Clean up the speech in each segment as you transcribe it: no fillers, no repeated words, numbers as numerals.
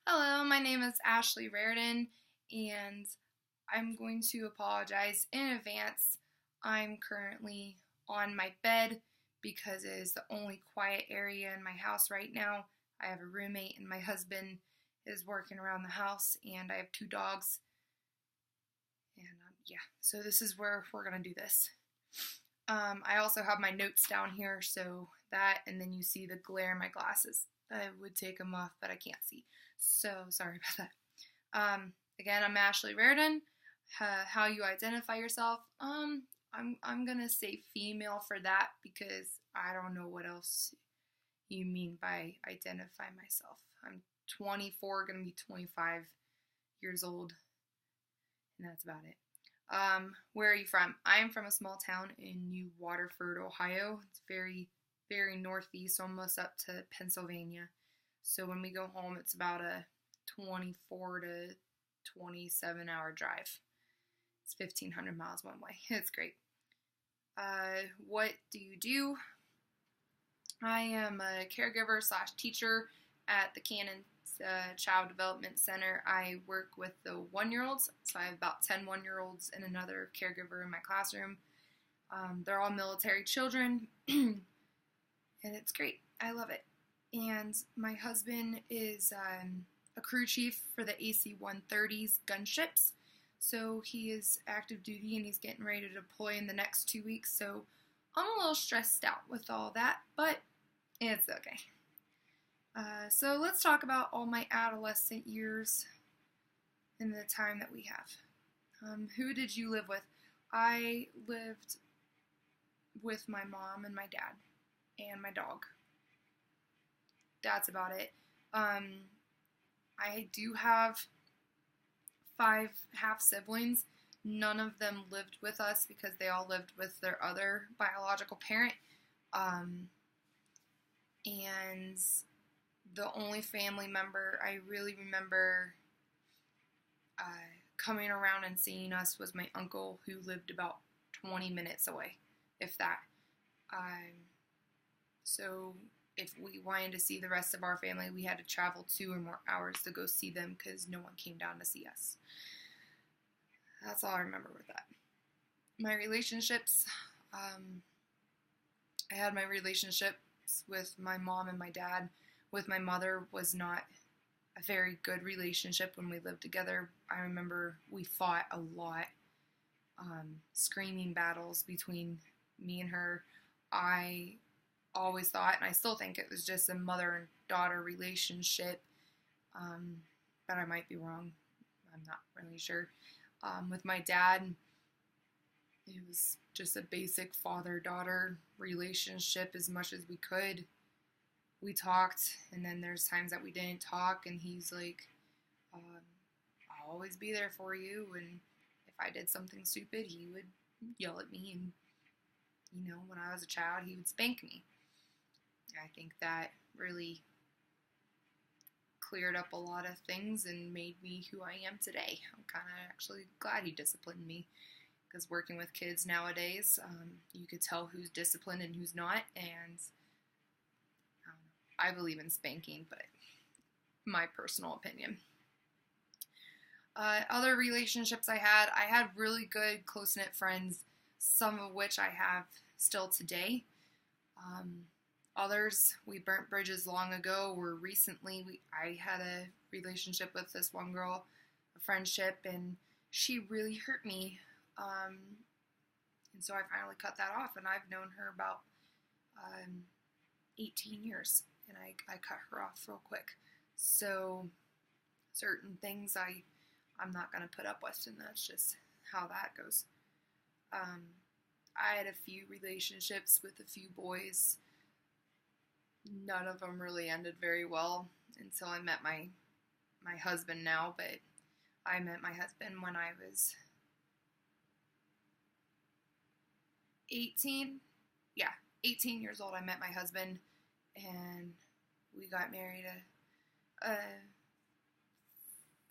Hello, my name is Ashley Raridan, and I'm going to apologize in advance. I'm currently on my bed because it is the only quiet area in my house right now. I have a roommate, and my husband is working around the house, and I have two dogs. And yeah, so this is where we're going to do this. I also have my notes down here, so that, and then you see the glare in my glasses. I would take them off, but I can't see. So sorry about that. Again, I'm Ashley Raridan. How you identify yourself? I'm gonna say female for that because I don't know what else you mean by identify myself. I'm 24, gonna be 25 years old, and that's about it. Where are you from? I am from a small town in New Waterford, Ohio. It's very, very northeast, almost up to Pennsylvania. So when we go home, it's about a 24 to 27-hour drive. It's 1,500 miles one way. It's great. What do you do? I am a caregiver / teacher at the Cannon Child Development Center. I work with the 1-year-olds, so I have about 10 1-year-olds and another caregiver in my classroom. They're all military children, and it's great. I love it. And my husband is a crew chief for the AC-130s gunships, so he is active duty and he's getting ready to deploy in the next 2 weeks, so I'm a little stressed out with all that, but it's okay. So let's talk about all my adolescent years and the time that we have. Who did you live with? I lived with my mom and my dad and my dog. That's about it. I do have 5 half siblings. None of them lived with us because they all lived with their other biological parent. And the only family member I really remember coming around and seeing us was my uncle, who lived about 20 minutes away, if that. So if we wanted to see the rest of our family, we had to travel 2 or more hours to go see them because no one came down to see us. That's all I remember with that. My relationships, I had my relationships with my mom and my dad. With my mother was not a very good relationship when we lived together. I remember we fought a lot, screaming battles between me and her. I always thought, and I still think, it was just a mother and daughter relationship, but I might be wrong. I'm not really sure. With my dad, it was just a basic father-daughter relationship as much as we could. We talked, and then there's times that we didn't talk, and he's like, I'll always be there for you, and if I did something stupid, he would yell at me, and, when I was a child, he would spank me. I think that really cleared up a lot of things and made me who I am today. I'm kind of actually glad he disciplined me, because working with kids nowadays, you could tell who's disciplined and who's not, and I believe in spanking, but my personal opinion. Other relationships I had really good, close-knit friends, some of which I have still today. Others, we burnt bridges long ago, or recently I had a relationship with this one girl, a friendship, and she really hurt me. And so I finally cut that off, and I've known her about 18 years, and I cut her off real quick. So certain things I'm not going to put up with, and that's just how that goes. I had a few relationships with a few boys. None of them really ended very well until I met my husband now, but I met my husband when I was 18. Yeah, 18 years old. I met my husband, and we got married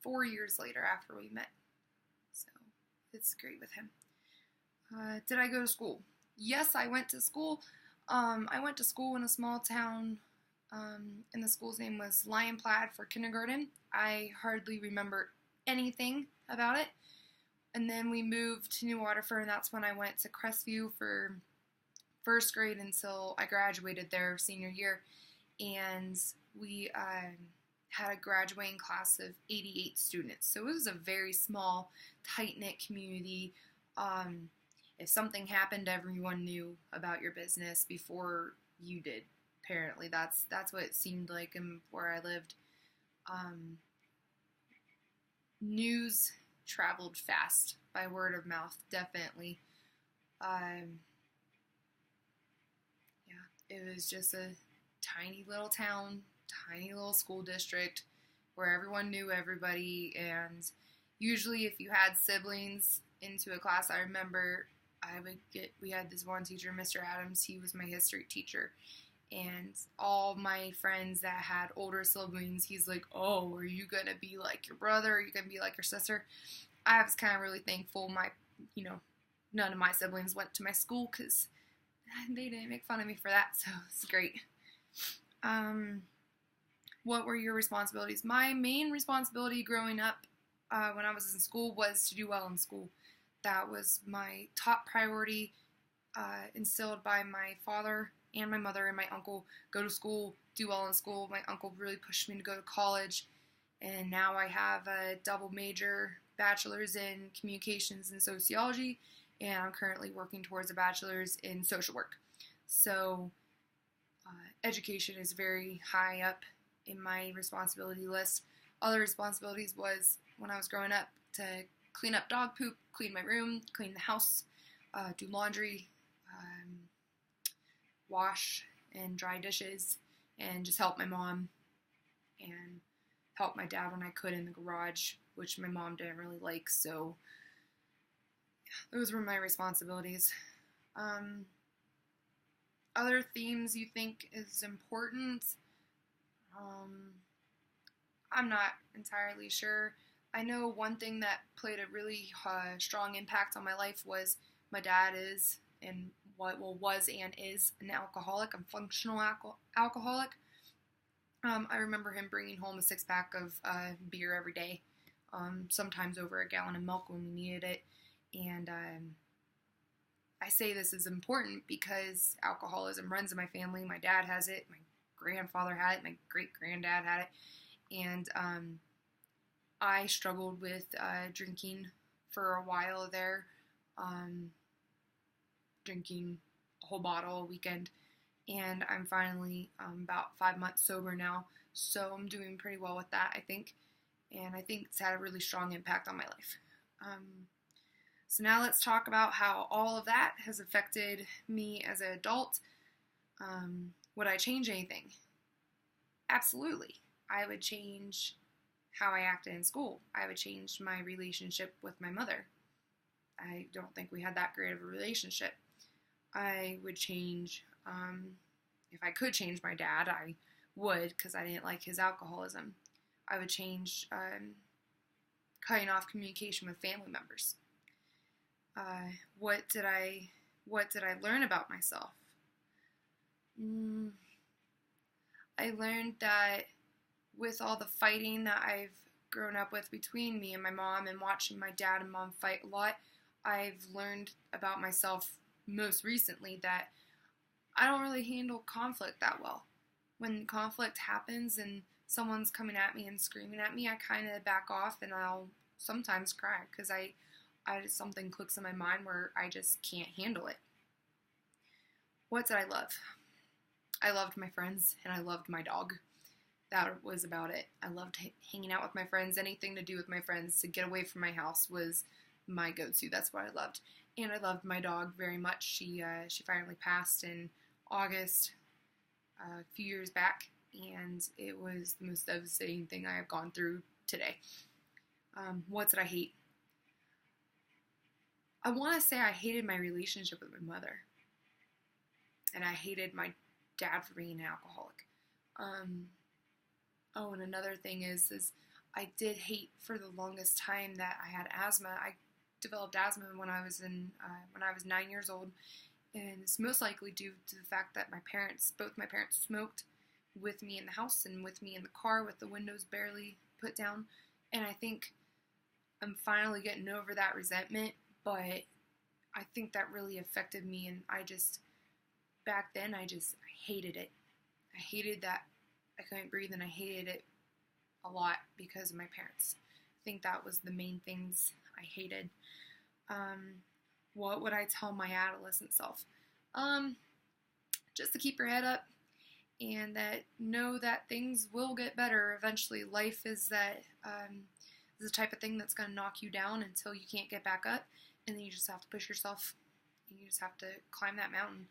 4 years later after we met. So it's great with him. Did I go to school? Yes, I went to school. I went to school in a small town And the school's name was Lion Plaid for kindergarten. I hardly remember anything about it. And then we moved to New Waterford, and that's when I went to Crestview for first grade until I graduated there senior year. And we had a graduating class of 88 students. So it was a very small, tight-knit community. If something happened, everyone knew about your business before you did. Apparently, that's what it seemed like where I lived. News traveled fast by word of mouth, definitely. It was just a tiny little town, tiny little school district where everyone knew everybody, and usually if you had siblings into a class, I remember we had this one teacher, Mr. Adams. He was my history teacher, and all my friends that had older siblings, he's like, oh, are you going to be like your brother? Are you going to be like your sister? I was kind of really thankful none of my siblings went to my school because they didn't make fun of me for that, so it's great. What were your responsibilities? My main responsibility growing up when I was in school was to do well in school. That was my top priority, instilled by my father and my mother and my uncle. Go to school, do well in school. My uncle really pushed me to go to college, and now I have a double major, bachelor's in communications and sociology, and I'm currently working towards a bachelor's in social work. So education is very high up in my responsibility list. Other responsibilities was, when I was growing up, to clean up dog poop, clean my room, clean the house, do laundry, wash and dry dishes, and just help my mom and help my dad when I could in the garage, which my mom didn't really like, so those were my responsibilities. Other themes you think is important? I'm not entirely sure. I know one thing that played a really strong impact on my life was my dad was and is an alcoholic, a functional alcoholic. I remember him bringing home a 6-pack of beer every day, sometimes over a gallon of milk when we needed it. And I say this is important because alcoholism runs in my family. My dad has it, my grandfather had it, my great-granddad had it, and I struggled with drinking for a while there, drinking a whole bottle a weekend, and I'm finally about 5 months sober now, so I'm doing pretty well with that, I think, and I think it's had a really strong impact on my life. So now let's talk about how all of that has affected me as an adult. Would I change anything? Absolutely. I would change how I acted in school. I would change my relationship with my mother. I don't think we had that great of a relationship. I would change, if I could change my dad, I would, because I didn't like his alcoholism. I would change cutting off communication with family members. What did I learn about myself? I learned that with all the fighting that I've grown up with between me and my mom, and watching my dad and mom fight a lot, I've learned about myself most recently that I don't really handle conflict that well. When conflict happens and someone's coming at me and screaming at me, I kind of back off, and I'll sometimes cry because something clicks in my mind where I just can't handle it. What did I love? I loved my friends, and I loved my dog. That was about it. I loved hanging out with my friends. Anything to do with my friends, to get away from my house, was my go-to. That's what I loved. And I loved my dog very much. She finally passed in August a few years back, and it was the most devastating thing I have gone through today. What did I hate? I want to say I hated my relationship with my mother, and I hated my dad for being an alcoholic. And another thing is I did hate for the longest time that I had asthma. I developed asthma when I was 9 years old, and it's most likely due to the fact that both my parents smoked with me in the house and with me in the car with the windows barely put down. And I think I'm finally getting over that resentment, but I think that really affected me, and back then I hated it. I hated that I couldn't breathe, and I hated it a lot because of my parents. I think that was the main things I hated. What would I tell my adolescent self? Just to keep your head up, and that know that things will get better eventually. Life is the type of thing that's going to knock you down until you can't get back up, and then you just have to push yourself. You just have to climb that mountain.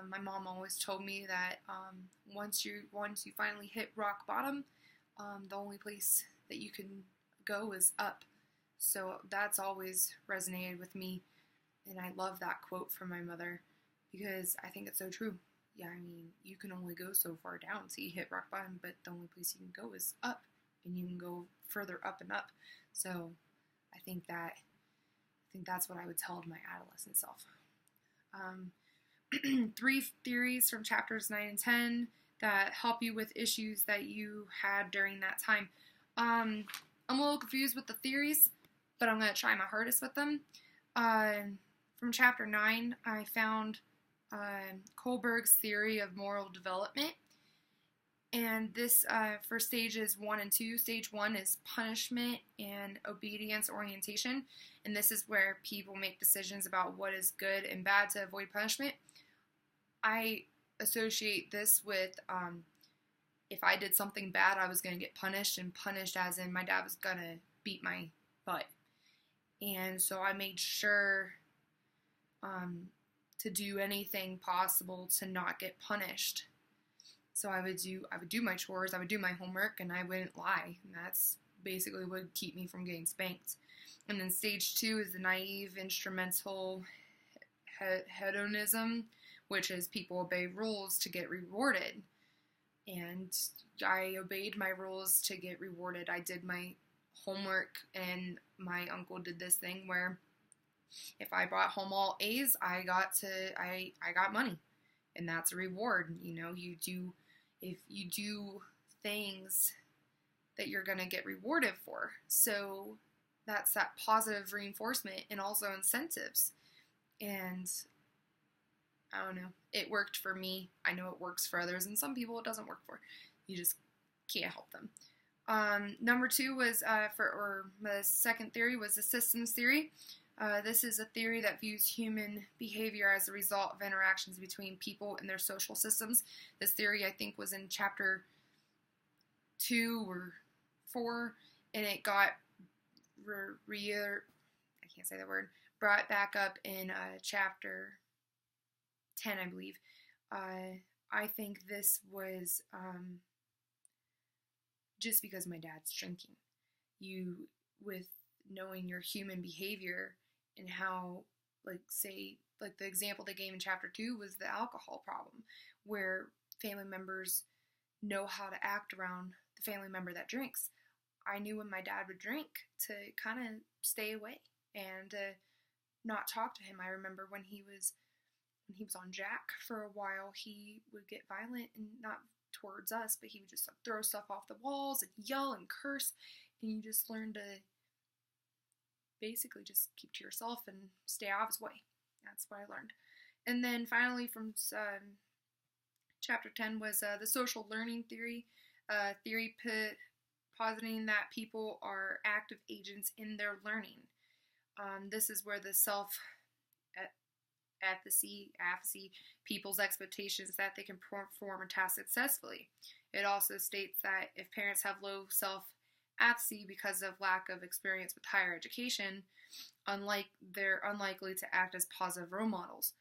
My mom always told me that once you finally hit rock bottom, the only place that you can go is up. So that's always resonated with me, and I love that quote from my mother because I think it's so true. Yeah, I mean, you can only go so far down till you hit rock bottom, but the only place you can go is up, and you can go further up and up. So I think that's what I would tell my adolescent self. 3 theories from chapters 9 and 10 that help you with issues that you had during that time. I'm a little confused with the theories, but I'm going to try my hardest with them. From chapter 9, I found Kohlberg's theory of moral development. And this for stages 1 and 2. Stage 1 is punishment and obedience orientation. And this is where people make decisions about what is good and bad to avoid punishment. I associate this with if I did something bad, I was going to get punished, and punished as in my dad was going to beat my butt. And so I made sure to do anything possible to not get punished. So I would do my chores, I would do my homework, and I wouldn't lie. And that's basically what would keep me from getting spanked. And then stage 2 is the naive, instrumental hedonism, which is people obey rules to get rewarded. And I obeyed my rules to get rewarded. I did my homework, and my uncle did this thing where if I brought home all A's, I got money. And that's a reward. You know, if you do things that you're going to get rewarded for. So that's that positive reinforcement and also incentives. And I don't know, it worked for me. I know it works for others, and some people it doesn't work for. You just can't help them. Number 2 was the second theory was the systems theory. This is a theory that views human behavior as a result of interactions between people and their social systems. This theory, I think, was in chapter 2 or 4, and it got brought back up in chapter 10, I believe. I think this was just because my dad's drinking. With knowing your human behavior and how, like the example they gave in chapter 2 was the alcohol problem, where family members know how to act around the family member that drinks. I knew when my dad would drink to kind of stay away and not talk to him. I remember when he was on Jack for a while, he would get violent, and not towards us, but he would just throw stuff off the walls and yell and curse, and you just learn to basically just keep to yourself and stay out of his way. That's what I learned. And then finally from chapter 10 was the social learning theory, positing that people are active agents in their learning. This is where the apathy, people's expectations that they can perform a task successfully. It also states that if parents have low self-apathy because of lack of experience with higher education, they're unlikely to act as positive role models.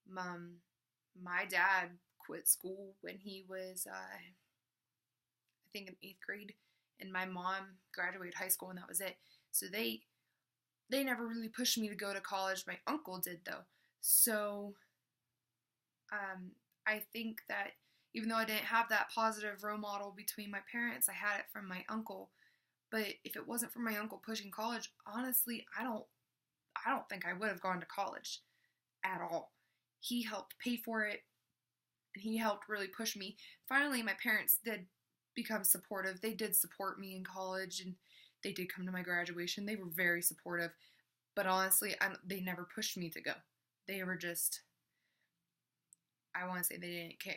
My dad quit school when he was, I think, in 8th grade, and my mom graduated high school, and that was it. So they never really pushed me to go to college. My uncle did, though. So I think that even though I didn't have that positive role model between my parents, I had it from my uncle. But if it wasn't for my uncle pushing college, honestly, I don't think I would have gone to college at all. He helped pay for it, and he helped really push me. Finally, my parents did become supportive. They did support me in college, and they did come to my graduation. They were very supportive, but honestly, they never pushed me to go. They were just, I want to say they didn't care.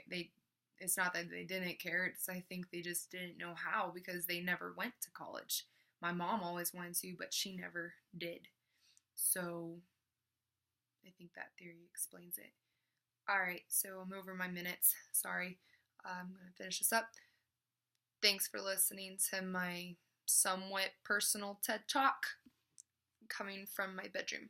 It's not that they didn't care. I think they just didn't know how because they never went to college. My mom always wanted to, but she never did. So I think that theory explains it. Alright, so I'm over my minutes. Sorry. I'm going to finish this up. Thanks for listening to my somewhat personal TED Talk coming from my bedroom.